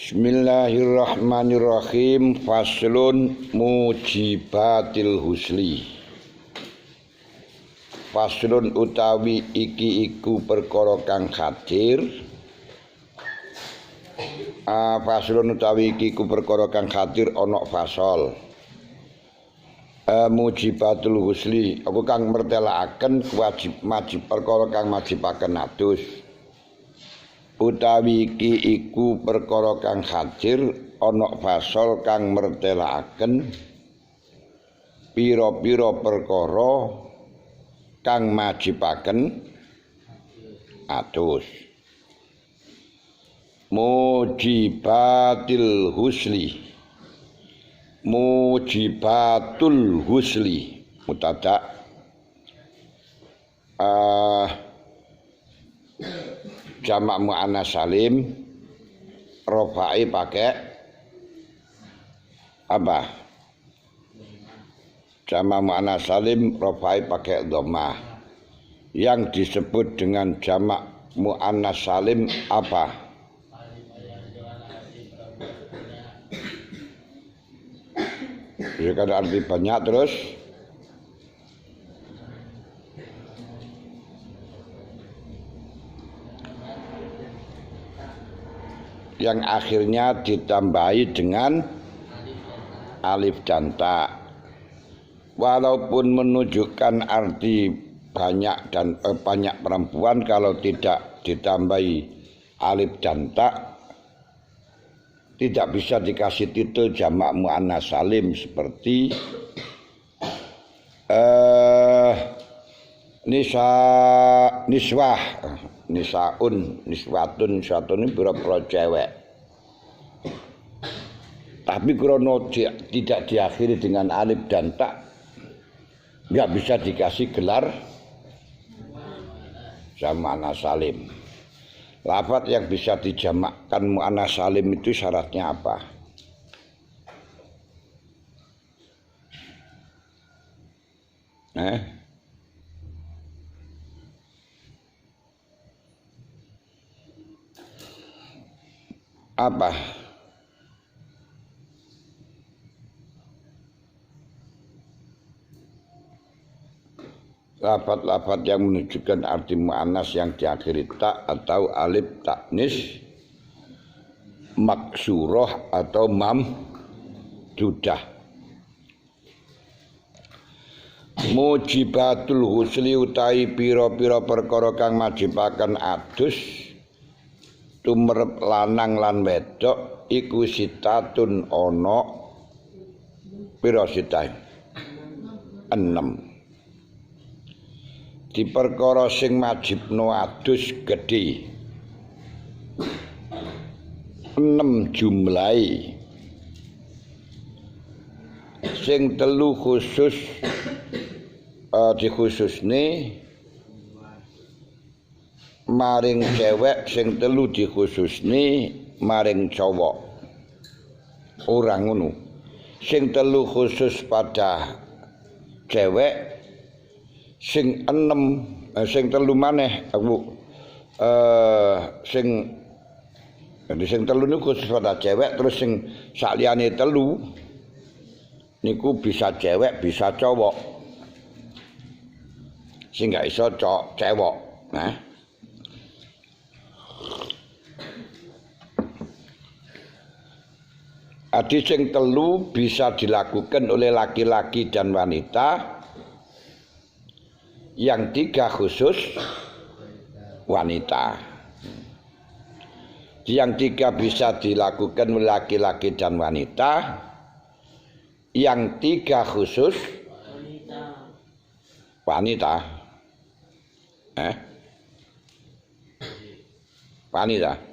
Bismillahirrahmanirrahim. Faslun mujibatil husli. Faslun utawi iki iku perkara kang khatir. Faslun utawi iki iku perkara kang khatir ana fasal. Mujibatul husli aku kang mertelakaken wajib perkara kang majibaken adus. Utawi iki iku perkara kang hadir ana fasal kang mertelakaken pira-pira perkara kang majibaken adus. Mujibatil husli. Mujibatul husli mutada jamak muannas salim rofai pakai apa? Jamak muannas salim rofai pakai dhammah. Yang disebut dengan jamak muannas salim apa? Jika ada arti banyak terus yang akhirnya ditambahi dengan alif dan ta. Walaupun menunjukkan arti banyak dan banyak perempuan, kalau tidak ditambahi alif dan ta tidak bisa dikasih titel jamak muannas salim seperti niswah, nisaun, niswatun, niswatun ini pira-pira cewek. Tapi krono tidak diakhiri dengan alif dan ta, nggak bisa dikasih gelar jamak muannas salim. Lafaz yang bisa dijamakkan muannas salim itu syaratnya apa? Apa? Lafaz-lafaz yang menunjukkan arti muannas yang diakhiri ta atau alif taknis maksurah atau mamdudah. Mujibatul husli utawi pira-pira perkara kang majibaken adus tumrep lanang lan wedok iku sitatun ana pira sitae 6. Di perkara sing majibno adus gedhe 6 jumlahe. Sing 3 khusus dikhususne maring cewek, sing 3 dikhususne maring cowok. Ora ngono. Sing 3 khusus pada cewek, sing 3 maneh aku sing 3 niku khusus pada cewek, terus sing sakliyane 3 niku bisa cewek bisa cowok, sing gak iso cewek. Adi sing 3 bisa dilakukan oleh laki-laki dan wanita, yang 3 khusus wanita. Yang 3 bisa dilakukan oleh laki-laki dan wanita, yang 3 khusus wanita. Wanita.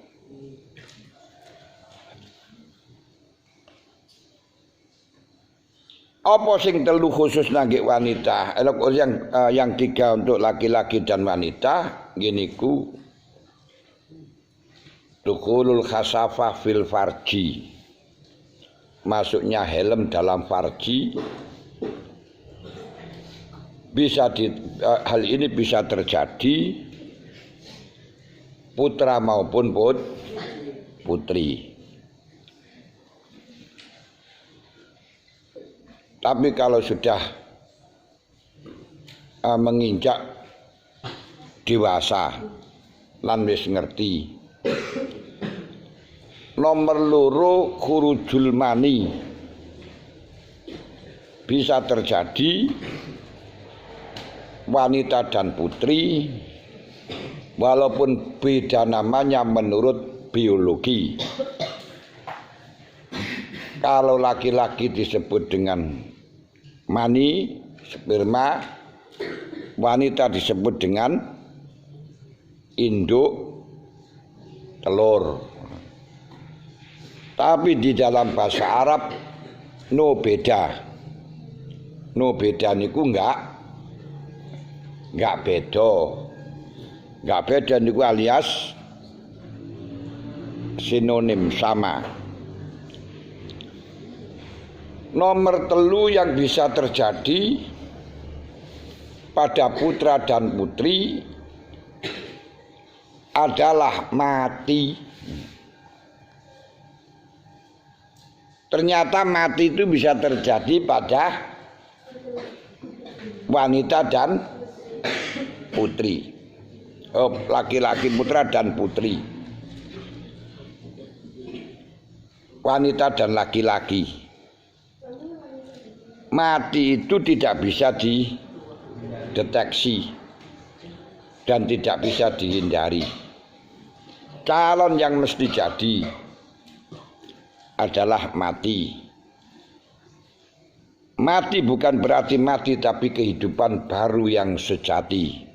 Apa sing 3 khusus nangge wanita? Yang 3 untuk laki-laki dan wanita giniku dukhulul khasafah fil farji. Masuknya helm dalam farji. Hal ini bisa terjadi putra maupun putri. Tapi kalau sudah menginjak dewasa lan wis ngerti. Nomor loro khurujul mani, bisa terjadi wanita dan putri walaupun beda namanya menurut biologi. Kalau laki-laki disebut dengan mani, sperma, wanita disebut dengan induk, telur. Tapi di dalam bahasa Arab no beda. No beda niku enggak beda. Enggak beda niku alias sinonim, sama. Nomor telu yang bisa terjadi pada putra dan putri adalah mati. Ternyata mati itu bisa terjadi pada wanita dan putri. Laki-laki, putra dan putri. Wanita dan laki-laki. Mati itu tidak bisa dideteksi dan tidak bisa dihindari. Calon yang mesti jadi adalah mati. Mati bukan berarti mati, tapi kehidupan baru yang sejati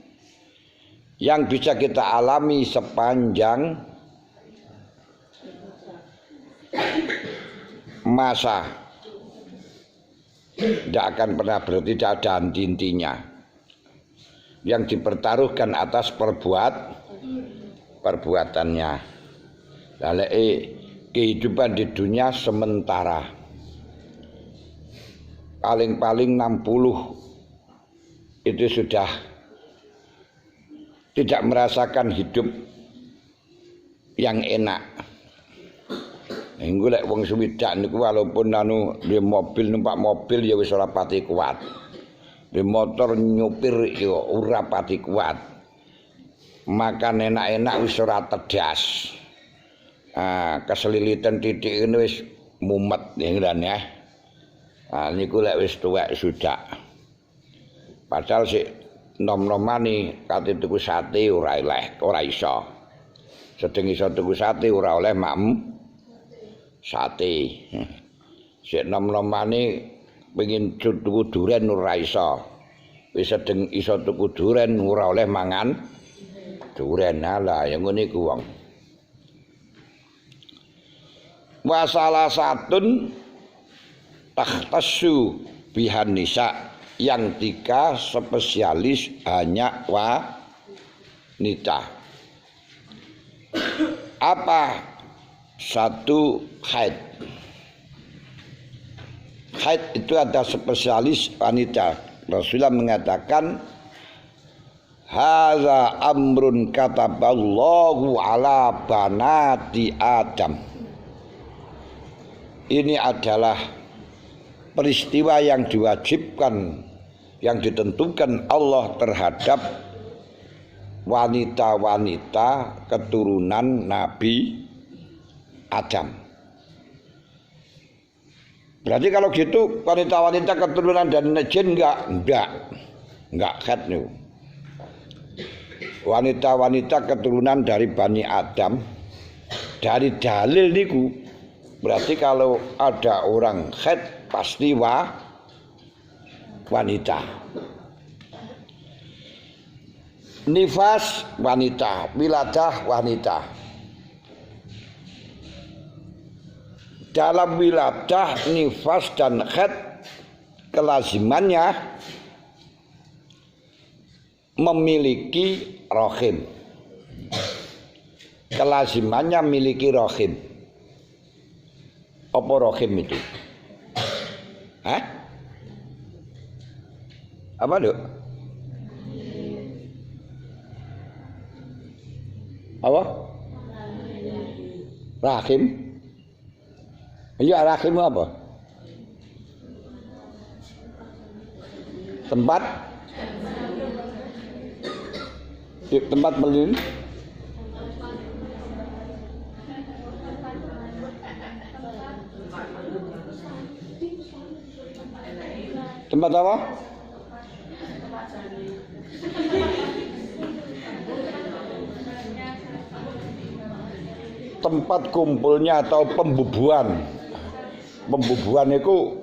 yang bisa kita alami sepanjang masa. Tidak akan pernah berhenti, tidak ada intinya. Yang dipertaruhkan atas perbuatannya. Lalu kehidupan di dunia sementara. Paling-paling 60 itu sudah tidak merasakan hidup yang enak. Engko lek wong swidak niku walaupun di mobil, numpak mobil ya wis ora pati kuat. Di motor nyupir ya ora pati kuat. Makan enak-enak wis ora tedas. Keselilitan titik ini wis mumet ya. Niku lek wis tuwek sudak. Padahal sik nom-nomane kate tuku sate ora iso. Sedeng iso tuku sate ora oleh makmu sate. Sik nom-nomane pengin tuku duren ora iso. Wis sedeng iso tuku duren ora oleh mangan duren. Lah ya ngene iku wong. Wa salah satun takhtassu bihan nisa, yang 3 spesialis hanya wanita. Apa? 1 haid. Haid itu ada spesialis wanita. Rasulullah mengatakan hadza amrun kataballahu ala banati Adam. Ini adalah peristiwa yang diwajibkan, yang ditentukan Allah terhadap wanita-wanita keturunan Nabi Adam. Berarti kalau gitu wanita-wanita keturunan dan jin enggak khat nih. Wanita-wanita keturunan dari Bani Adam, dari dalil niku berarti kalau ada orang khat pasti wanita. Nifas wanita, wiladah wanita. Dalam wiladah, nifas dan khat kelazimannya memiliki rahim. Kelazimannya memiliki rahim. Apa rahim itu? Hah? Apa dok? Apa? Rahim? Iya rahim apa? Tempat tempat melin. Tempat apa? Tempat kumpulnya atau pembubuhan. Pembubuhan itu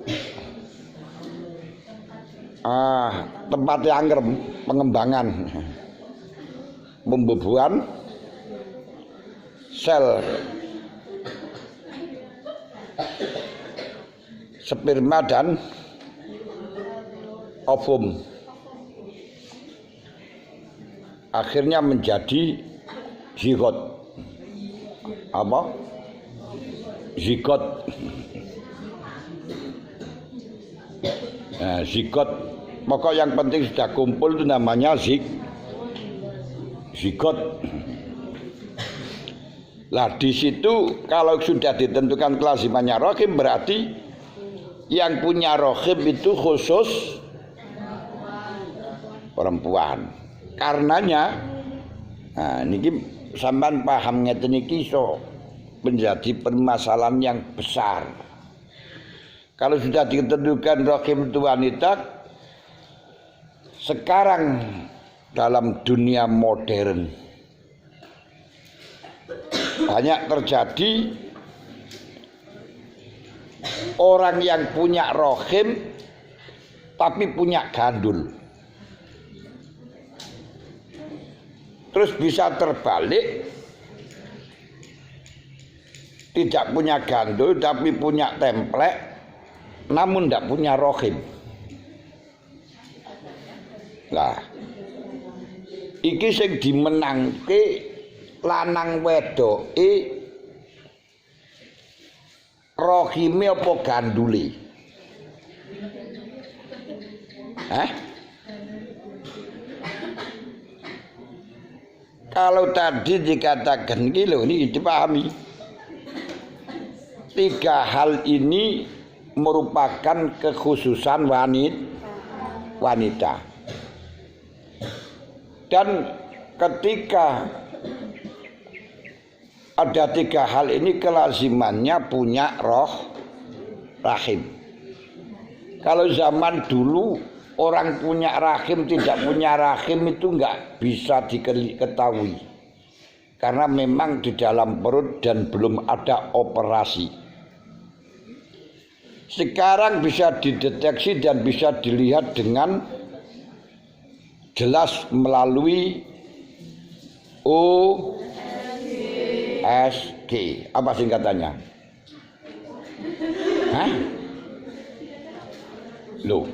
tempat yang pengembangan. Pembubuhan sel sperma dan ovum akhirnya menjadi zigot. Apa? Zigot. Nah, zigot. Pokok yang penting sudah kumpul itu namanya zigot. Lah di situ kalau sudah ditentukan kelasimannya rohim berarti yang punya rohim itu khusus perempuan. Karenanya, nah niki sampean paham ngeten iki iso menjadi permasalahan yang besar. Kalau sudah ditentukan rohim itu wanita, sekarang dalam dunia modern banyak terjadi orang yang punya rohim tapi punya gandul. Terus bisa terbalik, tidak punya gandul tapi punya templek, namun tidak punya rohim. Lah, iki sing dimenangke lanang wedoke rohime apa gandule? Kalau tadi dikatakan gila, ini dipahami. 3 hal ini merupakan kekhususan wanita. Dan ketika ada 3 hal ini kelazimannya punya rahim. Kalau zaman dulu orang punya rahim tidak punya rahim itu enggak bisa diketahui. Karena memang di dalam perut dan belum ada operasi. Sekarang bisa dideteksi dan bisa dilihat dengan jelas melalui USG. Apa singkatannya? Loh.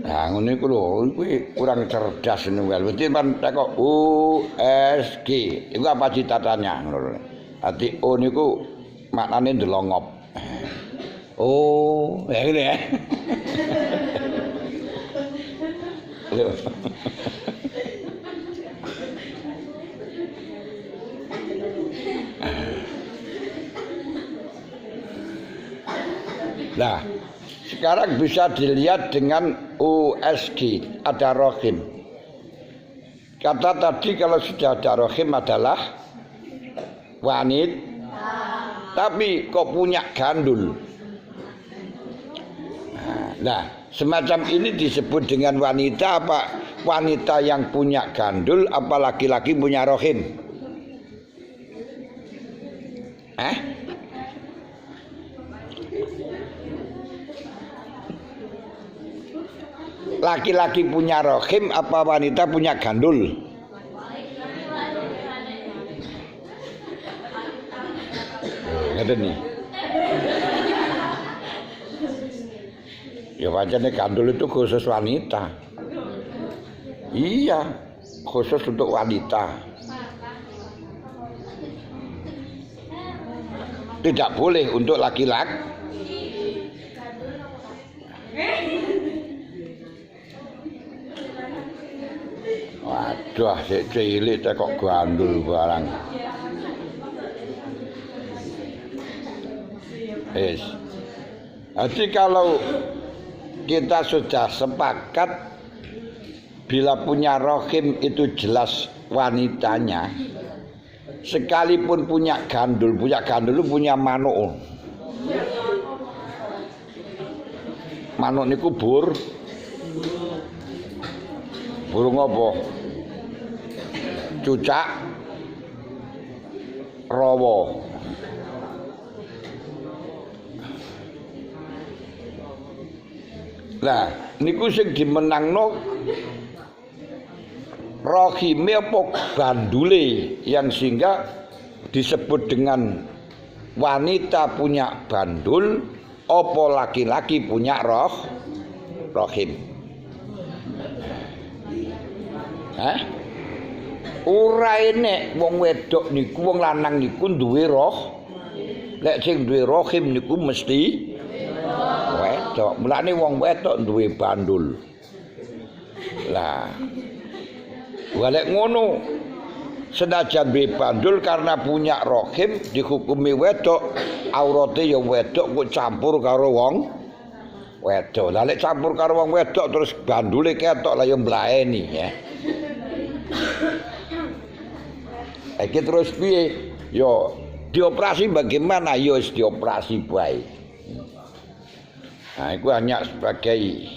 Nah, ngene iku lho, kuwi kurang cerdas niku. Mesti men kok USG. Iku apa citatannya ngono. Ati O niku maknane ndelongop. Oh, ya ngene ya. Lho. Nah, sekarang bisa dilihat dengan USG, ada rohim. Kata tadi kalau sudah ada rohim adalah wanita, tapi kok punya gandul. Nah, semacam ini disebut dengan wanita apa? Wanita yang punya gandul apa laki-laki punya rohim? Laki-laki punya rohim apa wanita punya gandul? Ngeten nih. Ya wajahnya gandul itu khusus wanita. Iya, khusus untuk wanita. Tidak boleh untuk laki-laki. Waduh, sik cilik kok gandul barang. Jadi kalau kita sudah sepakat bila punya rohim itu jelas wanitanya, sekalipun punya gandul punya manuk. Manuk niku burung apa? Cucak rawa. Lah niku sing dimenangno rohime apa bandule yang sehingga disebut dengan wanita punya bandul apa laki-laki punya rohim. Ora enek wong wedok niku wong lanang niku duwe roh. Lek sing duwe rohim niku mesti wedok. Mulane wong wedok duwe bandul. Lah walek ngono senajan duwe bandul karena punya rohim dihukumi wedok, aurate ya wedok kok campur karo wong wedok. Lah lek campur karo wong wedok terus bandule ketok lah ya mblaeni ya. Iki terus piye? Yo dioperasi bagaimana? Yo wis dioperasi bae. Nah, itu hanya sebagai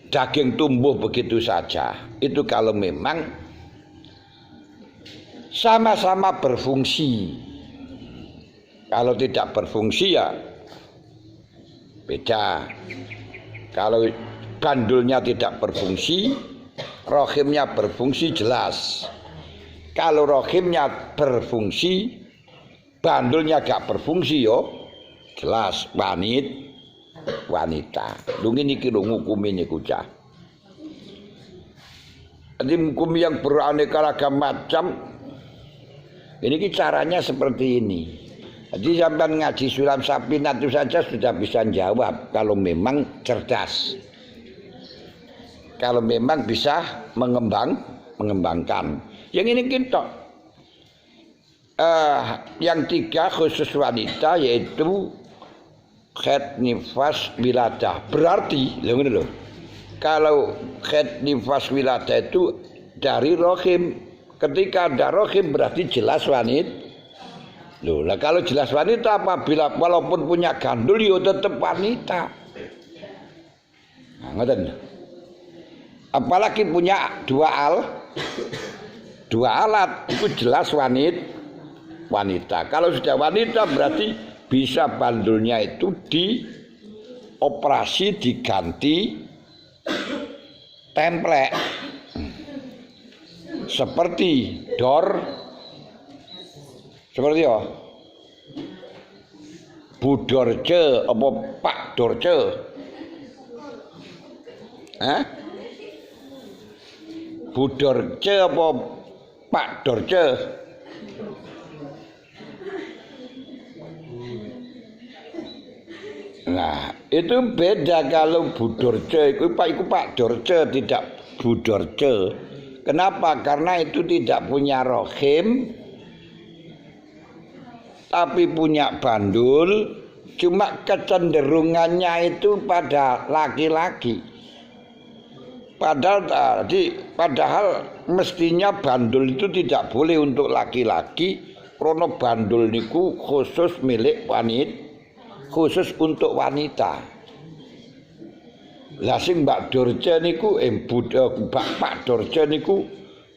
daging tumbuh begitu saja. Itu kalau memang sama-sama berfungsi. Kalau tidak berfungsi ya beda. Kalau bandulnya tidak berfungsi, rohimnya berfungsi jelas. Kalau rohimnya berfungsi, bandulnya gak berfungsi yo jelas wanita. Lungi niki lho ngukumi niku cah. Jadi hukum yang beraneka ragam macam. Ini caranya seperti ini. Jadi sampai ngaji Sulam Sapinat itu saja sudah bisa jawab kalau memang cerdas. Kalau memang bisa mengembangkan. Yang ini kita yang 3 khusus wanita yaitu khed nifas wiladah. Berarti lho kalau khed nifas wiladah itu dari rohim. Ketika ada rohim berarti jelas wanita. Loh, lah kalau jelas wanita apabila walaupun punya gandul yo tetap wanita. Nah, ngoten. Apalagi punya dua alat itu jelas wanita. Kalau sudah wanita berarti bisa bandulnya itu dioperasi diganti templek seperti seperti apa? Bu Dorce apa Pak Dorce? Bu Dorce apa Pak Dorce? Nah, itu beda kalau Bu Dorce itu Pak Dorce tidak Bu Dorce. Kenapa? Karena itu tidak punya rohim tapi punya bandul, cuma kecenderungannya itu pada laki-laki. Padahal mestinya bandul itu tidak boleh untuk laki-laki, karena bandul niku khusus milik wanita, khusus untuk wanita. Lah sing Mbak Dorce niku Pak Dorce niku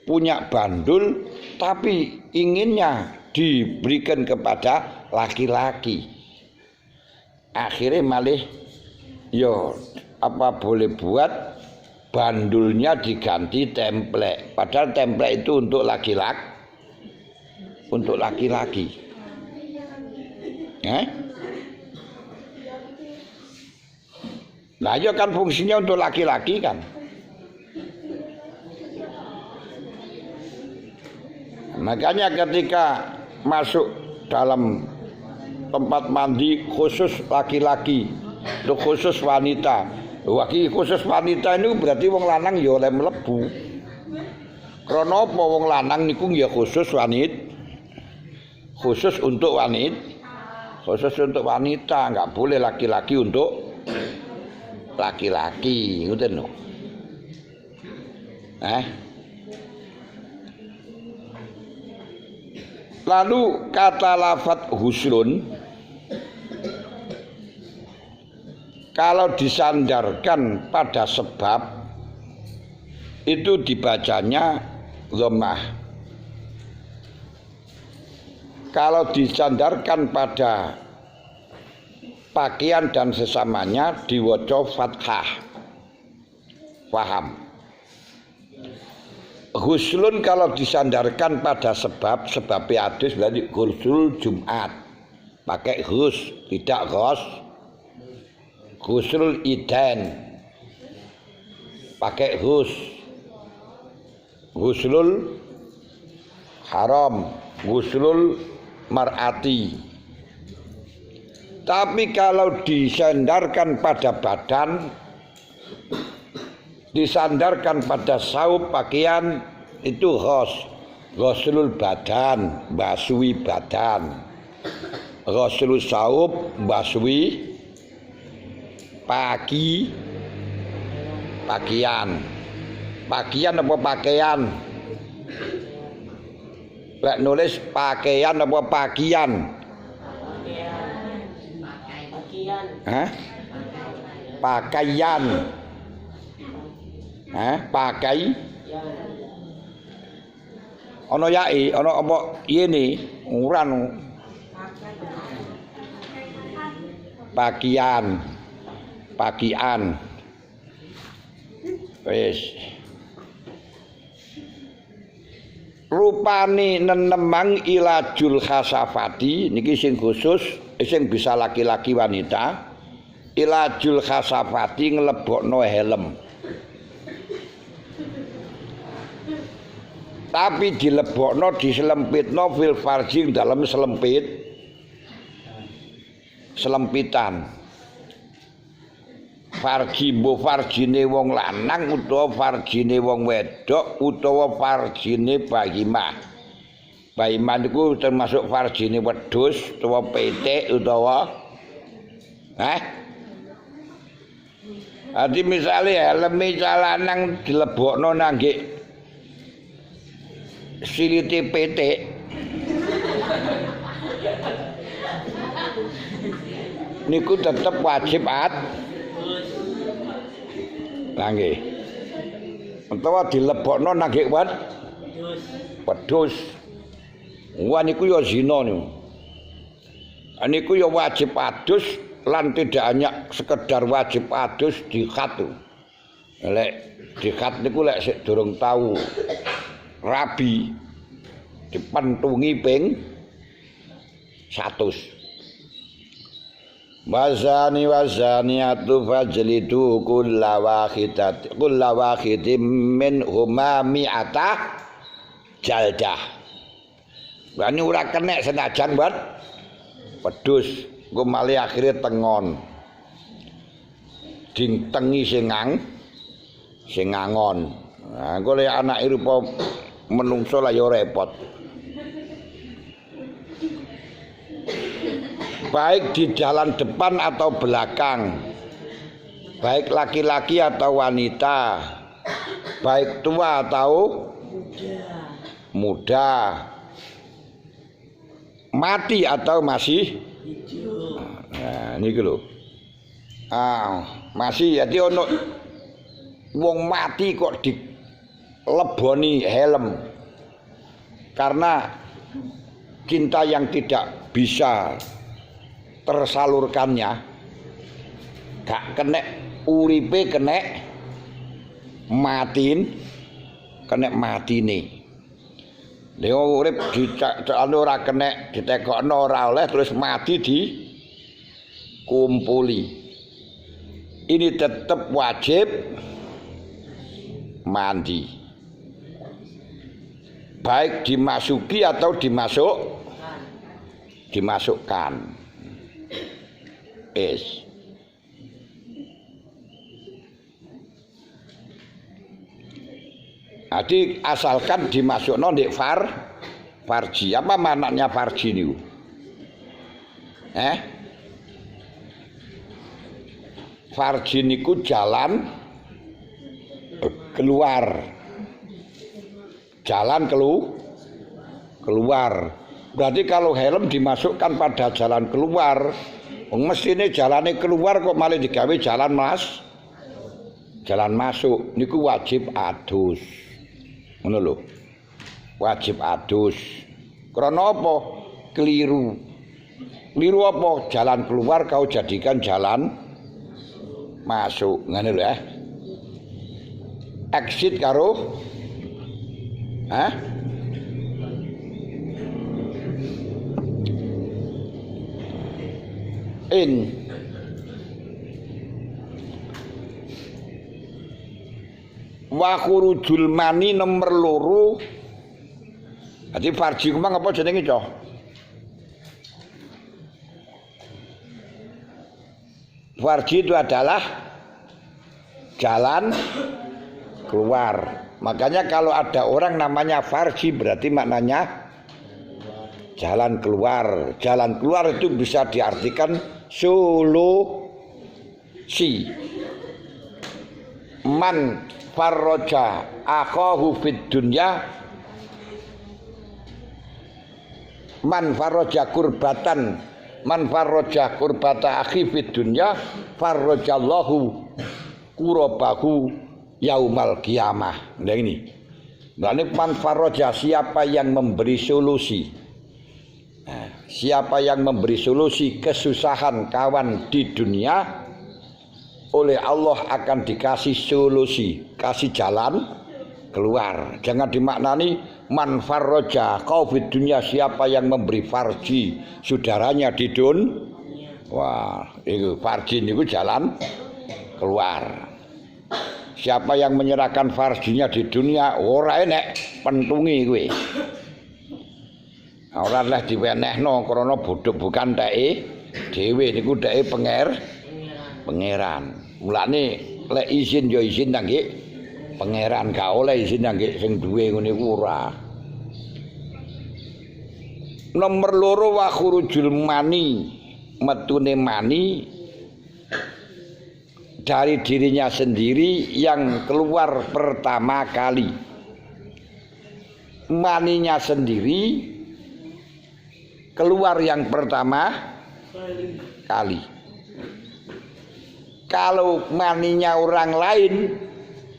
punya bandul tapi inginnya diberikan kepada laki-laki. Akhirnya malih yo apa boleh buat bandulnya diganti templek. Padahal templek itu untuk laki-laki. Untuk laki-laki. Nah, ya kan fungsinya untuk laki-laki kan. Makanya ketika masuk dalam tempat mandi khusus laki-laki, itu khusus wanita. Khusus wanita ini berarti wong lanang ya oleh mlebu. Karena apa wong lanang niku ya khusus wanita. Khusus untuk wanita. Khusus untuk wanita, nggak boleh laki-laki untuk laki-laki, ngoten lho. Lalu kata lafat huslun kalau disandarkan pada sebab itu dibacanya dhammah. Kalau disandarkan pada pakaian dan sesamanya diwaca fathah. Paham? Ghuslun kalau disandarkan pada sebab hadis berarti ghusl Jumat. Pakai ghus, tidak ghos. Ghuslul idain. Pakai ghus. Ghuslul haram, ghuslul mar'ati. Tapi kalau disandarkan pada badan, disandarkan pada saup pakaian, itu ghuslul badan, basui badan. Ghuslul saup, basui pakaian. Pakaian apa pakaian? Lek nulis pakaian apa pakaian? Hah? Pakaian. Pakai. Ono yai, ono apa yene? Uran. Pakaian. Wis. Rupane nenemang ilajul khasafati niki sing khusus sing bisa laki-laki wanita. Ilajul khasafati nglebokno helm. Tapi dilebokno diselempitno fil farji dalam selempitan. Farji mbuh farjine wong lanang utawa farjine wong wedok utawa farjine bahimah. Bahimah niku termasuk farjine wedhus utawa petik utawa Adi misalnya helme lanang dilebokno nangge silite petik. Niku tetep wajib nggih. Utawa dilebokno nangge wedhus. Wah niku ya zina niku. Niku ya wajib adus lan tidak hanya sekedar wajib adus dikhat. Lek dikhat niku lek sik durung tahu rabi dipentungi ping 100. Wazani wazaniatu fajlidu kulla wahidim min huma mi'ata jaldah. Bani ora kenek senajan wedhus, engko mali akhire tengon. Dintengi sing ngangon. Nah, engko lek anake rupa menungso lah ya repot. Baik di jalan depan atau belakang, baik laki-laki atau wanita, baik tua atau muda, mati atau masih hidup. Nah, niki lho. Masih jadi ono wong mati kok dileboni helm. Karena cinta yang tidak bisa tersalurkannya, gak kena uripe, kena matine. Lha urip dicakno ora kena ditekokno ora oleh terus mati dikumpuli. Ini tetap wajib mandi. Baik dimasuki atau dimasukkan. Jadi asalkan dimasukno ndek farji. Apa maknanya farji niku? Farji niku jalan keluar. Jalan keluar. Berarti kalau helm dimasukkan pada jalan keluar, mestine jalane keluar kok malah digawe jalan jalan masuk niku wajib adus. Ngono lho. Wajib adus. Karena apa? Keliru. Keliru apa? Jalan keluar kau jadikan jalan masuk. Ngene lho ya. Exit karo in. Wa khurujul mani nomor loro. Dadi farji ku mang apa jenenge, Cok? Farji itu adalah jalan keluar. Makanya kalau ada orang namanya farji berarti maknanya jalan keluar. Jalan keluar itu bisa diartikan solusi. Man farroja akhahu fid dunya, man farroja kurbatan, man farroja kurbata akhi fid dunya farrojallahu kurabahu yaumal qiyamah. Nah ini. Nah ini man farroja, siapa yang memberi solusi. Nah, siapa yang memberi solusi kesusahan kawan di dunia, oleh Allah akan dikasih solusi, kasih jalan keluar. Jangan dimaknani man farroja kau di dunia, siapa yang memberi farji saudaranya di wah, itu farji itu jalan keluar. Siapa yang menyerahkan farjinya di dunia, ora enek pentungi kuwi. Ora lah diwenehno krana bodho bukan teke dhewe niku teke pangeran. Mulane lek izin ya izin nang nggih pangeran, gak oleh izin nang nggih sing duwe ngene iku ora. Nomor loro wa khurujul mani, metune mani dari dirinya sendiri yang keluar pertama kali. Maninya sendiri keluar yang pertama kali. Kalau maninya orang lain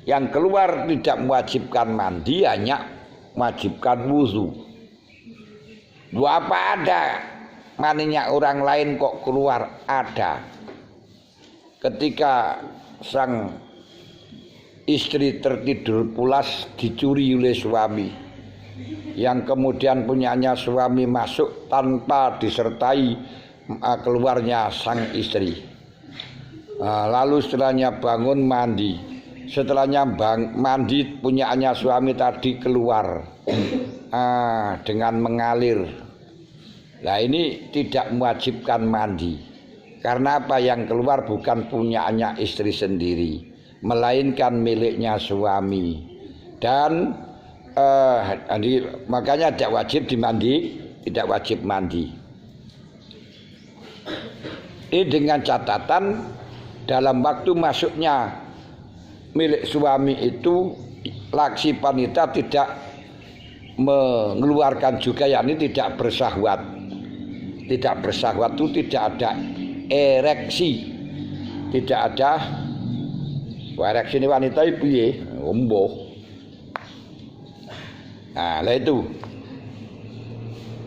yang keluar tidak mewajibkan mandi, hanya mewajibkan wudu. Apa ada maninya orang lain kok keluar? Ada. Ketika sang istri tertidur pulas dicuri oleh suami, yang kemudian punyanya suami masuk tanpa disertai keluarnya sang istri. Lalu setelahnya bangun mandi, setelahnya mandi punyaannya suami tadi keluar dengan mengalir. Nah ini tidak mewajibkan mandi, karena apa? Yang keluar bukan punyaannya istri sendiri, melainkan miliknya suami. Dan makanya tidak wajib dimandi, tidak wajib mandi. Ini dengan catatan dalam waktu masuknya milik suami itu laksi wanita tidak mengeluarkan juga, yakni tidak bersahwat. Tidak bersahwat itu tidak ada ereksi, tidak ada ereksi ini wanita itu ya omboh. Nah itu.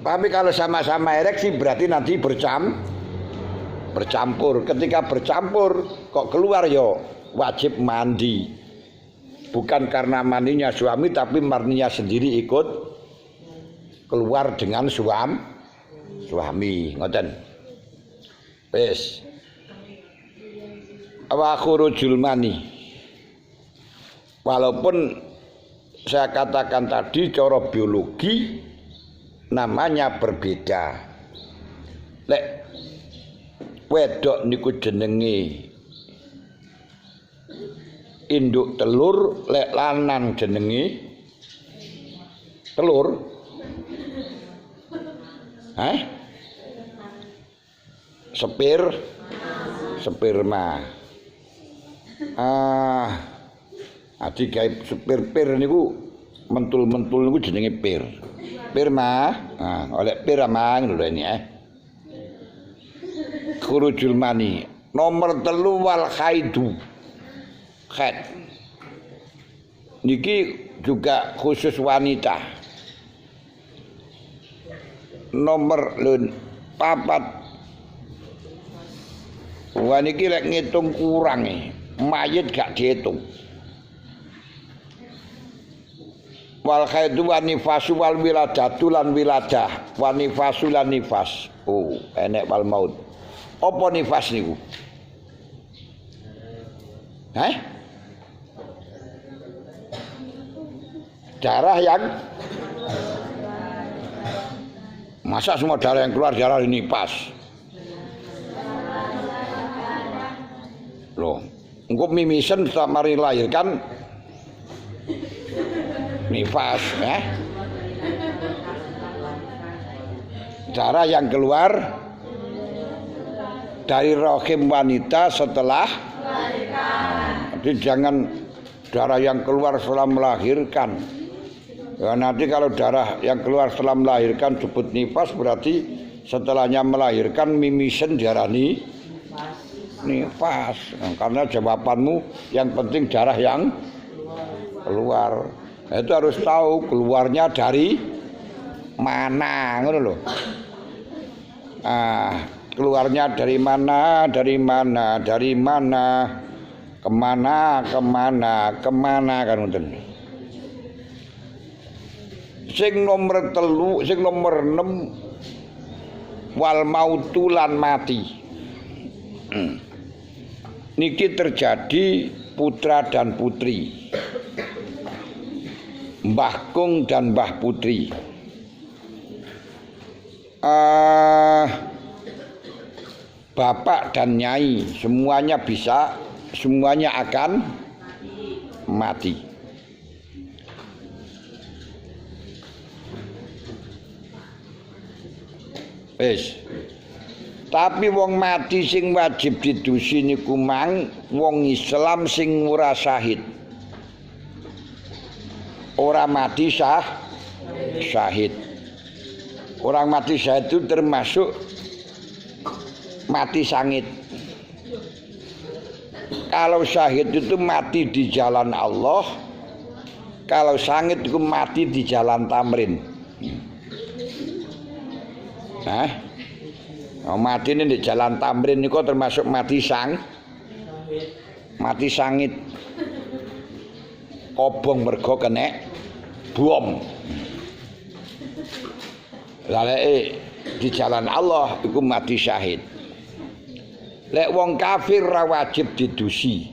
Tapi kalau sama-sama ereksi berarti nanti bercampur. Ketika bercampur kok keluar yo wajib mandi. Bukan karena mandinya suami, tapi mandinya sendiri ikut keluar dengan suami. Ngoten. Wis. Wa khurujul mani. Walaupun saya katakan tadi cara biologi namanya berbeda. Lek wedok niku jenenge induk telur, lek lanang jenenge telur. sperma. Digawe pir niku mentul-mentul niku jenenge pir. Pirma, oleh pirama ngono lho ini Khurujul mani. Nomor 3 wal khaidu. Khaid. Niki juga khusus wanita. Nomor 4. Wah niki lek ngitung kurang mayit gak dihitung. Wal khaidu wa nifasu wal wiladatu lan wiladah wa nifasu lan nifas. Oh, enek wal maut. Apa nifas niku? Darah yang masa semua darah yang keluar darah ini pas. Loh, engko mimisen setelah mari lahirkan nifas, darah yang keluar dari rahim wanita setelah melahirkan. Jadi jangan darah yang keluar setelah melahirkan. Ya, nanti kalau darah yang keluar setelah melahirkan disebut nifas berarti setelahnya melahirkan mimisen diarani nifas. Karena jawabanmu yang penting darah yang keluar. Nah, itu harus tahu keluarnya dari mana, ngono loh. Keluarnya dari mana, kemana kan ngoten. Sing nomor 3, sing nomor 6 wal mautulan mati. Niki terjadi putra dan putri. Mbah Kung dan Mbah Putri. Bapak dan nyai semuanya bisa, semuanya akan mati. Wis. Tapi wong mati sing wajib didusi niku mang wong Islam sing ora syahid. Ora mati syahid. Orang mati syahid itu termasuk mati sangit. Kalau syahid itu mati di jalan Allah, kalau sangit itu mati di jalan tamrin. Mati ini di jalan tamrin itu termasuk mati sangit. Obong mergo kena bom. Lalu di jalan Allah itu mati syahid. Lek wong kafir ra wajib didusi.